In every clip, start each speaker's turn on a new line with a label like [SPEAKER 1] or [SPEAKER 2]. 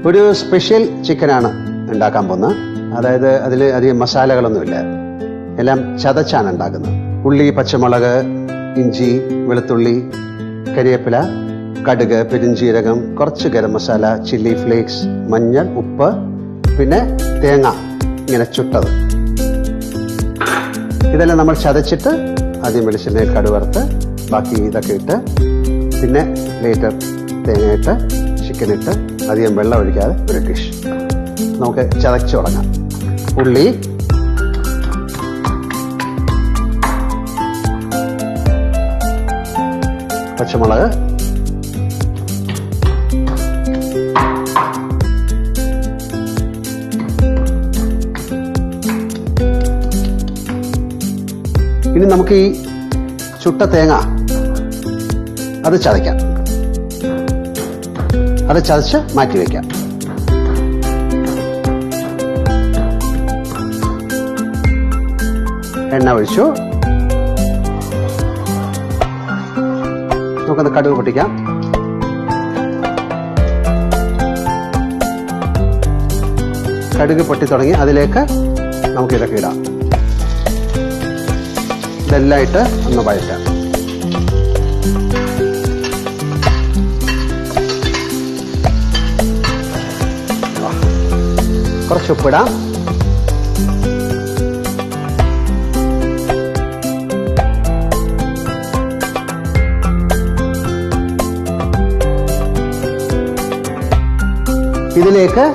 [SPEAKER 1] ഒരു സ്പെഷ്യൽ ചിക്കനാണ് ഉണ്ടാക്കാൻ പോകുന്നത്. അതായത് അതിൽ അധികം മസാലകളൊന്നുമില്ല, എല്ലാം ചതച്ചാണ് ഉണ്ടാക്കുന്നത്. ഉള്ളി, പച്ചമുളക്, ഇഞ്ചി, വെളുത്തുള്ളി, കരിവേപ്പില, കടുക്, പെരിഞ്ജീരകം, കുറച്ച് ഗരം മസാല, ചില്ലി ഫ്ലേക്സ്, മഞ്ഞൾ, ഉപ്പ്, പിന്നെ തേങ്ങ ഇങ്ങനെ ചുട്ടത്. ഇതെല്ലാം നമ്മൾ ചതച്ചിട്ട് ആദ്യം വെളിച്ചെണ്ണയിൽ കടുവറുത്ത് ബാക്കി ഇതൊക്കെ ഇട്ട് പിന്നെ ലേറ്റർ തേങ്ങയിട്ട് ചിക്കനിട്ട് അധികം വെള്ളം ഒഴിക്കാതെ ഒരു ഡിഷ്. നമുക്ക് ചതച്ച് തുടങ്ങാം. ഉള്ളി, പച്ചമുളക്, ഇനി നമുക്ക് ഈ ചുട്ട തേങ്ങ അത് ചതയ്ക്കാം. അത് ചതച്ച് മാറ്റി വയ്ക്കാം. എണ്ണ ഒഴിച്ചു. നമുക്കത് കടുക് പൊട്ടിക്കാം. കടുക് പൊട്ടി തുടങ്ങി. അതിലേക്ക് നമുക്ക് ഇതൊക്കെ ഇടാം. ഇതെല്ലാം ഇട്ട് ഒന്ന് വഴറ്റാം. കുറച്ച് ഉപ്പിടാം. ഇതിലേക്ക്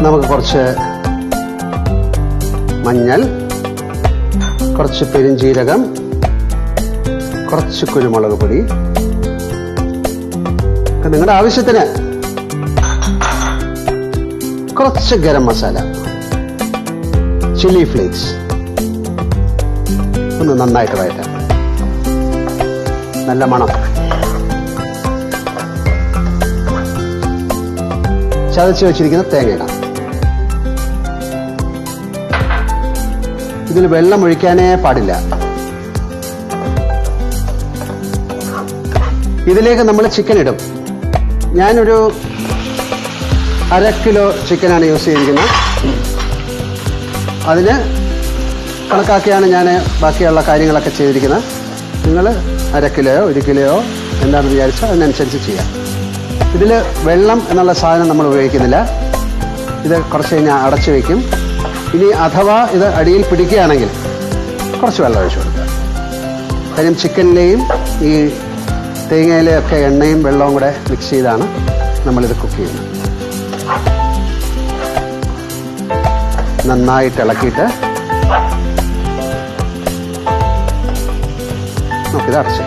[SPEAKER 1] നമുക്ക് കുറച്ച് മഞ്ഞൾ, കുറച്ച് പെരിഞ്ജീരകം, കുറച്ച് കുരുമുളക് പൊടി, നിങ്ങളുടെ ആവശ്യത്തിന് കുറച്ച് ഗരം മസാല, ചില്ലി ഫ്ലേക്സ് ഒന്ന് നന്നായിട്ട് വഴറ്റാം. നല്ല മണം. ചതച്ച് വെച്ചിരിക്കുന്ന തേങ്ങ ഇടാം. ഇതിൽ വെള്ളം ഒഴിക്കാനേ പാടില്ല. ഇതിലേക്ക് നമ്മൾ ചിക്കൻ ഇടും. ഞാനൊരു 1/2 കിലോ ചിക്കനാണ് യൂസ് ചെയ്തിരിക്കുന്നത്. അതിന് കണക്കാക്കിയാണ് ഞാൻ ബാക്കിയുള്ള കാര്യങ്ങളൊക്കെ ചെയ്തിരിക്കുന്നത്. നിങ്ങൾ 1/2 കിലോയോ 1 കിലോയോ എന്താണെന്ന് വിചാരിച്ചാൽ അതിനനുസരിച്ച് ചെയ്യാം. ഇതിൽ വെള്ളം എന്നുള്ള സാധനം നമ്മൾ ഉപയോഗിക്കുന്നില്ല. ഇത് കുറച്ച് കഴിഞ്ഞാൽ അടച്ചു വയ്ക്കും. ഇനി അഥവാ ഇത് അടിയിൽ പിടിക്കുകയാണെങ്കിൽ കുറച്ച് വെള്ളം ഒഴിച്ചു കൊടുക്കുക. കാര്യം ചിക്കനിലെയും ഈ തേങ്ങയിലെയും ഒക്കെ എണ്ണയും വെള്ളവും കൂടെ മിക്സ് ചെയ്താണ് നമ്മളിത് കുക്ക് ചെയ്യുന്നത്. നന്നായിട്ട് ഇളക്കിയിട്ട് നമുക്കിത് അടച്ചു.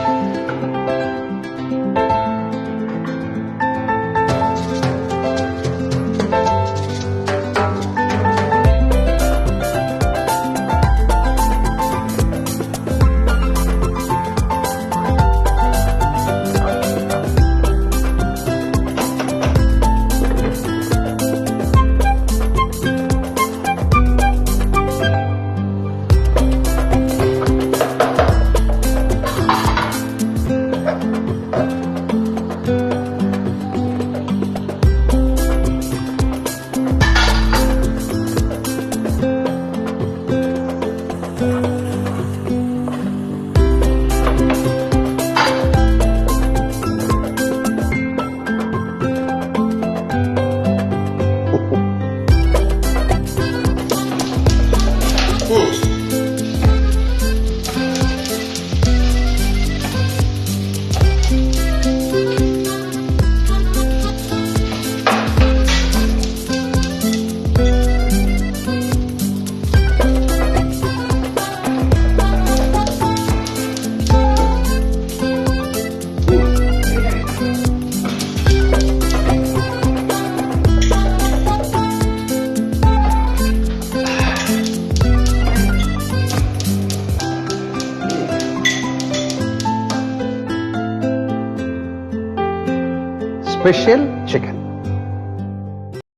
[SPEAKER 1] Special chicken.